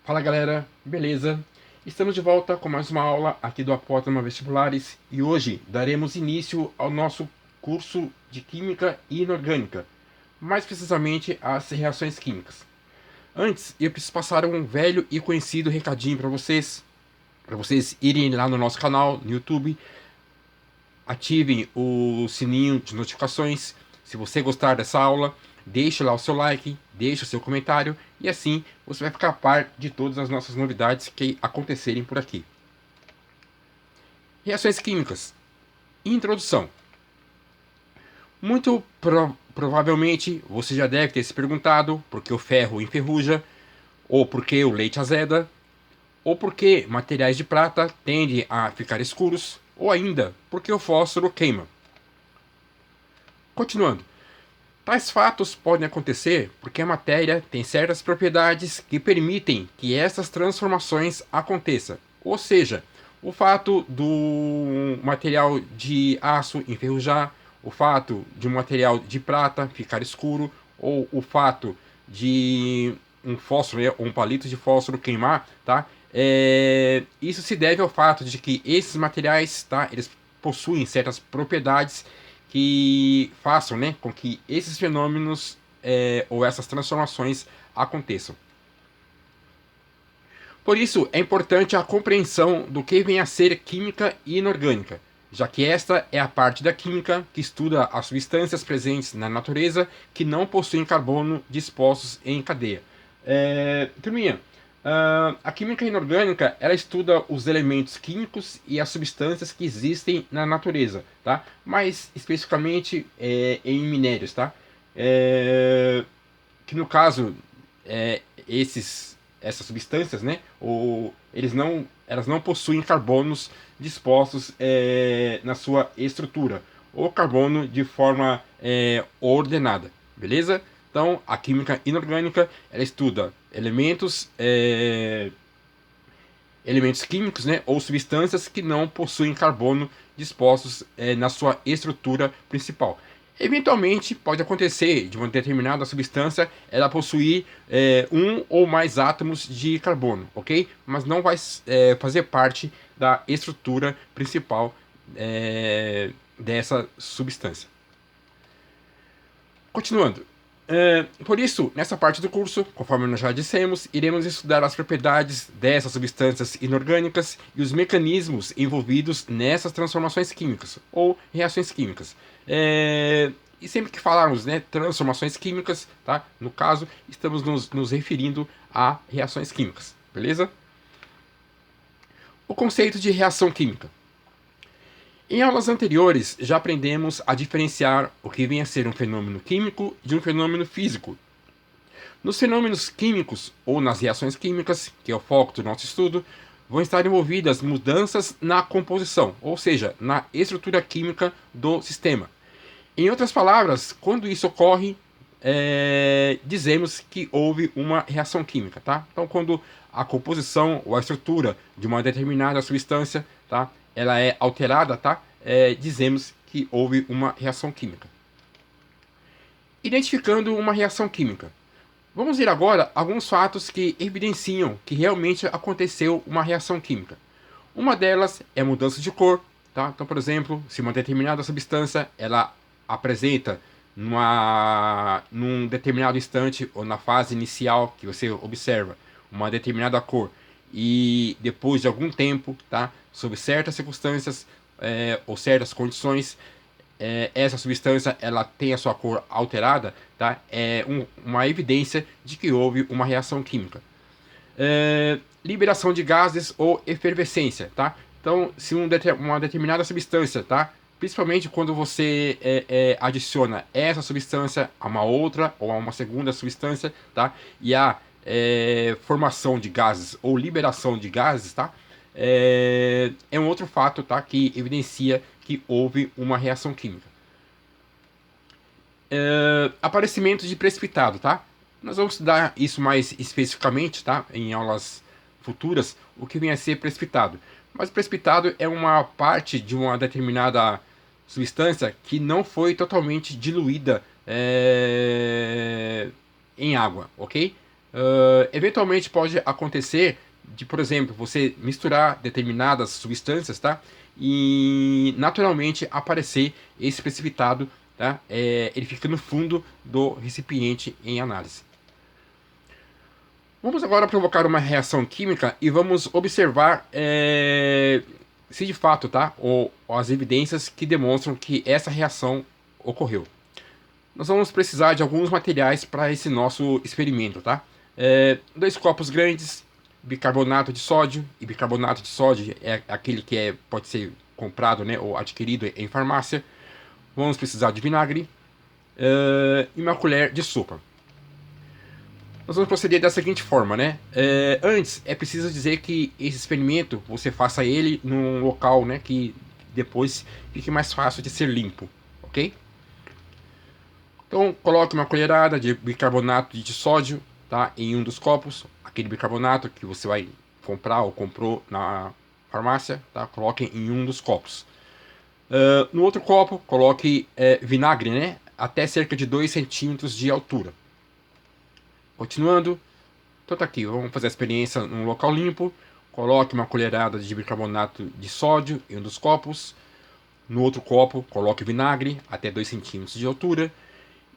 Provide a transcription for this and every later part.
Fala galera, beleza? Estamos de volta com mais uma aula aqui do Apótoma Vestibulares e hoje daremos início ao nosso curso de Química Inorgânica, mais precisamente as reações químicas. Antes, eu preciso passar um velho e conhecido recadinho para vocês irem lá no nosso canal no YouTube, ativem o sininho de notificações. Se você gostar dessa aula, deixe lá o seu like, deixe o seu comentário e assim você vai ficar a par de todas as nossas novidades que acontecerem por aqui. Reações químicas. Introdução. Muito provavelmente você já deve ter se perguntado por que o ferro enferruja, ou por que o leite azeda, ou por que materiais de prata tendem a ficar escuros, ou ainda por que o fósforo queima. Continuando. Tais fatos podem acontecer porque a matéria tem certas propriedades que permitem que essas transformações aconteçam. Ou seja, o fato do material de aço enferrujar, o fato de um material de prata ficar escuro, ou o fato de um fósforo ou um palito de fósforo queimar, tá? Isso se deve ao fato de que esses materiais, tá? Eles possuem certas propriedades que façam, né, com que esses fenômenos ou essas transformações aconteçam. Por isso, é importante a compreensão do que vem a ser química inorgânica, já que esta é a parte da química que estuda as substâncias presentes na natureza que não possuem carbono dispostos em cadeia. Turminha, a química inorgânica ela estuda os elementos químicos e as substâncias que existem na natureza, tá? Mais especificamente em minérios, tá? Que no caso essas substâncias, né? Elas não possuem carbonos dispostos na sua estrutura, ou carbono de forma ordenada, beleza? Então, a química inorgânica ela estuda elementos químicos, né, ou substâncias que não possuem carbono dispostos na sua estrutura principal. Eventualmente, pode acontecer de uma determinada substância ela possuir um ou mais átomos de carbono, ok? Mas não vai fazer parte da estrutura principal dessa substância. Continuando. Por isso, nessa parte do curso, conforme nós já dissemos, iremos estudar as propriedades dessas substâncias inorgânicas e os mecanismos envolvidos nessas transformações químicas ou reações químicas. E sempre que falarmos, né, transformações químicas, tá? No caso, estamos nos referindo a reações químicas, beleza? O conceito de reação química. Em aulas anteriores, já aprendemos a diferenciar o que vem a ser um fenômeno químico de um fenômeno físico. Nos fenômenos químicos, ou nas reações químicas, que é o foco do nosso estudo, vão estar envolvidas mudanças na composição, ou seja, na estrutura química do sistema. Em outras palavras, quando isso ocorre, dizemos que houve uma reação química, tá? Então, quando a composição ou a estrutura de uma determinada substância, tá, ela é alterada, tá? Dizemos que houve uma reação química. Identificando uma reação química. Vamos ver agora alguns fatos que evidenciam que realmente aconteceu uma reação química. Uma delas é a mudança de cor, tá? Então, por exemplo, se uma determinada substância ela apresenta num determinado instante ou na fase inicial que você observa uma determinada cor e depois de algum tempo, tá, sob certas circunstâncias ou certas condições, essa substância ela tem a sua cor alterada, tá, uma evidência de que houve uma reação química. Liberação de gases ou efervescência, tá? Então, se uma determinada substância, tá? Principalmente quando você adiciona essa substância a uma outra ou a uma segunda substância, tá? E a formação de gases ou liberação de gases, tá? É um outro fato, tá? Que evidencia que houve uma reação química. Aparecimento de precipitado, tá? Nós vamos estudar isso mais especificamente, tá? Em aulas futuras, o que vem a ser precipitado. Mas o precipitado é uma parte de uma determinada substância que não foi totalmente diluída em água, ok? Eventualmente pode acontecer de, por exemplo, você misturar determinadas substâncias, tá? E naturalmente aparecer esse precipitado, tá? Ele fica no fundo do recipiente em análise. Vamos agora provocar uma reação química e vamos observar se de fato, tá? Ou as evidências que demonstram que essa reação ocorreu. Nós vamos precisar de alguns materiais para esse nosso experimento, tá? Dois copos grandes, bicarbonato de sódio, e bicarbonato de sódio é aquele que pode ser comprado, né, ou adquirido em farmácia. Vamos precisar de vinagre e uma colher de sopa. Nós vamos proceder da seguinte forma, né? Antes, é preciso dizer que esse experimento, você faça ele num local, né, que depois fique mais fácil de ser limpo, ok? Então, coloque uma colherada de bicarbonato de sódio, tá, em um dos copos, aquele bicarbonato que você vai comprar ou comprou na farmácia, tá? Coloque em um dos copos. No outro copo, coloque vinagre, né? Até cerca de 2 centímetros de altura. Continuando, então tá aqui, vamos fazer a experiência num local limpo. Coloque uma colherada de bicarbonato de sódio em um dos copos. No outro copo, coloque vinagre até 2 centímetros de altura.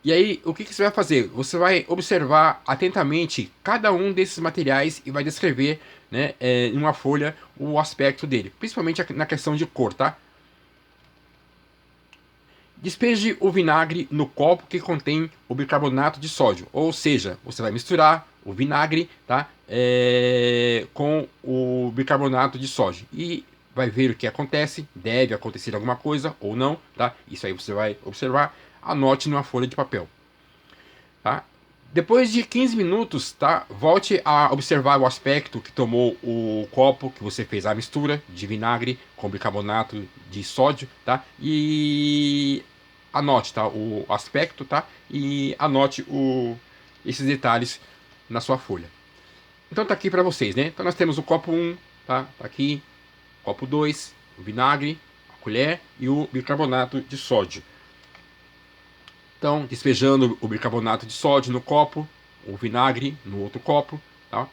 E aí, o que você vai fazer? Você vai observar atentamente cada um desses materiais e vai descrever, né, em uma folha o aspecto dele, principalmente na questão de cor, tá? Despeje o vinagre no copo que contém o bicarbonato de sódio, ou seja, você vai misturar o vinagre, tá, com o bicarbonato de sódio e vai ver o que acontece. Deve acontecer alguma coisa ou não, tá? Isso aí você vai observar. Anote numa folha de papel, tá? Depois de 15 minutos, tá? Volte a observar o aspecto que tomou o copo que você fez a mistura de vinagre com bicarbonato de sódio, tá? E anote, tá? O aspecto, tá? E anote esses detalhes na sua folha. Então tá aqui para vocês, né? Então nós temos o copo 1, tá? Tá aqui. Copo 2, o vinagre, a colher e o bicarbonato de sódio. Então, despejando o bicarbonato de sódio no copo, o vinagre no outro copo, tá?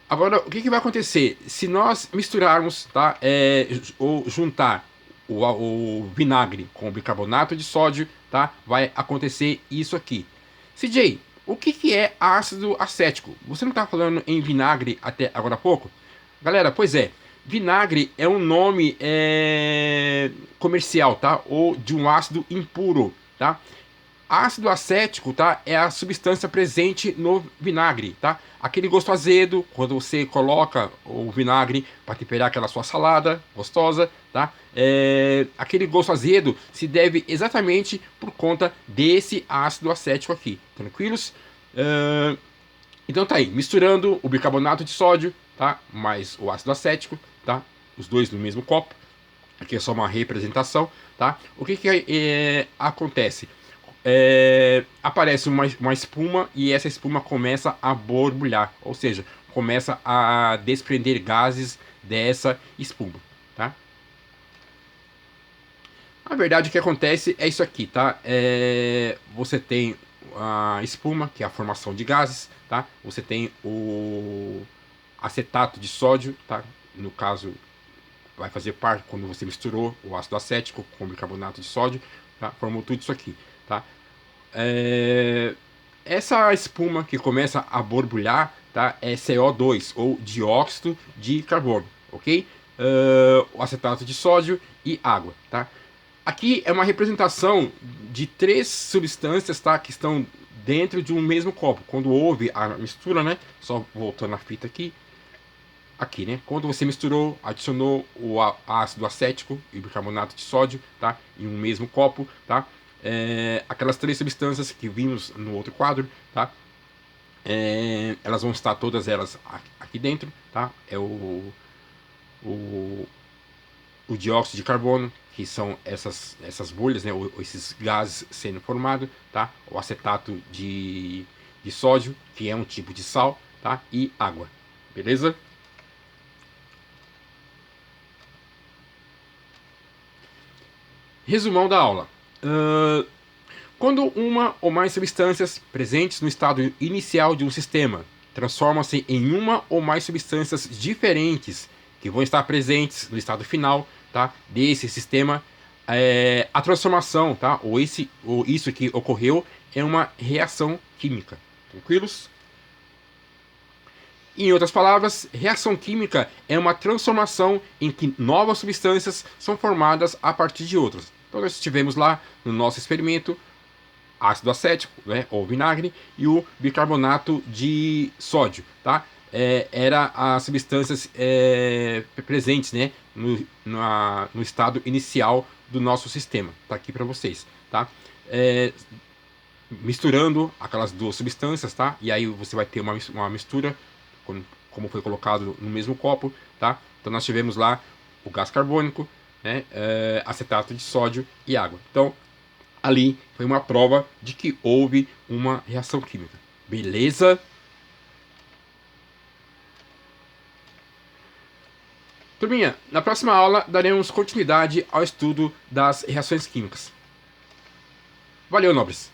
Agora, o que vai acontecer? Se nós misturarmos, tá, ou juntar o vinagre com o bicarbonato de sódio, tá, vai acontecer isso aqui. CJ, o que é ácido acético? Você não está falando em vinagre até agora há pouco? Galera, pois é. Vinagre é um nome comercial, tá? Ou de um ácido impuro, tá? Ácido acético, tá? É a substância presente no vinagre, tá? Aquele gosto azedo, quando você coloca o vinagre para temperar aquela sua salada gostosa, tá? Aquele gosto azedo se deve exatamente por conta desse ácido acético aqui. Tranquilos? Então tá aí, misturando o bicarbonato de sódio, tá? Mais o ácido acético, tá? Os dois no mesmo copo. Aqui é só uma representação, tá? O que acontece? Aparece uma espuma e essa espuma começa a borbulhar, ou seja, começa a desprender gases dessa espuma, tá? Na verdade, o que acontece é isso aqui, tá? Você tem a espuma, que é a formação de gases, tá? Você tem o acetato de sódio, tá? No caso, vai fazer parte quando você misturou o ácido acético com o bicarbonato de sódio, tá? Formou tudo isso aqui, tá? Essa espuma que começa a borbulhar, tá? É CO2 ou dióxido de carbono, ok? O acetato de sódio e água, tá? Aqui é uma representação de 3 substâncias, tá? Que estão dentro de um mesmo copo. Quando houve a mistura, né? Só voltando a fita aqui. Aqui, né? Quando você misturou, adicionou o ácido acético e o bicarbonato de sódio, tá? Em um mesmo copo, tá? Aquelas 3 substâncias que vimos no outro quadro, tá? Elas vão estar todas elas aqui dentro, tá? O, o dióxido de carbono, que são essas bolhas, né? Esses gases sendo formados, tá? O acetato de sódio, que é um tipo de sal, tá? E água, beleza? Resumão da aula. Quando uma ou mais substâncias presentes no estado inicial de um sistema transformam-se em uma ou mais substâncias diferentes que vão estar presentes no estado final, tá, desse sistema, a transformação, tá, ou isso que ocorreu é uma reação química. Tranquilos? Em outras palavras, reação química é uma transformação em que novas substâncias são formadas a partir de outras. Então nós tivemos lá no nosso experimento ácido acético, né, ou vinagre, e o bicarbonato de sódio, tá? Era as substâncias presentes, né, no estado inicial do nosso sistema. Tá aqui para vocês, tá? Misturando aquelas duas substâncias, tá? E aí você vai ter uma mistura, como foi colocado no mesmo copo, tá? Então nós tivemos lá o gás carbônico, né, acetato de sódio e água. Então ali foi uma prova de que houve uma reação química. Beleza? Turminha, na próxima aula daremos continuidade ao estudo das reações químicas. Valeu, nobres!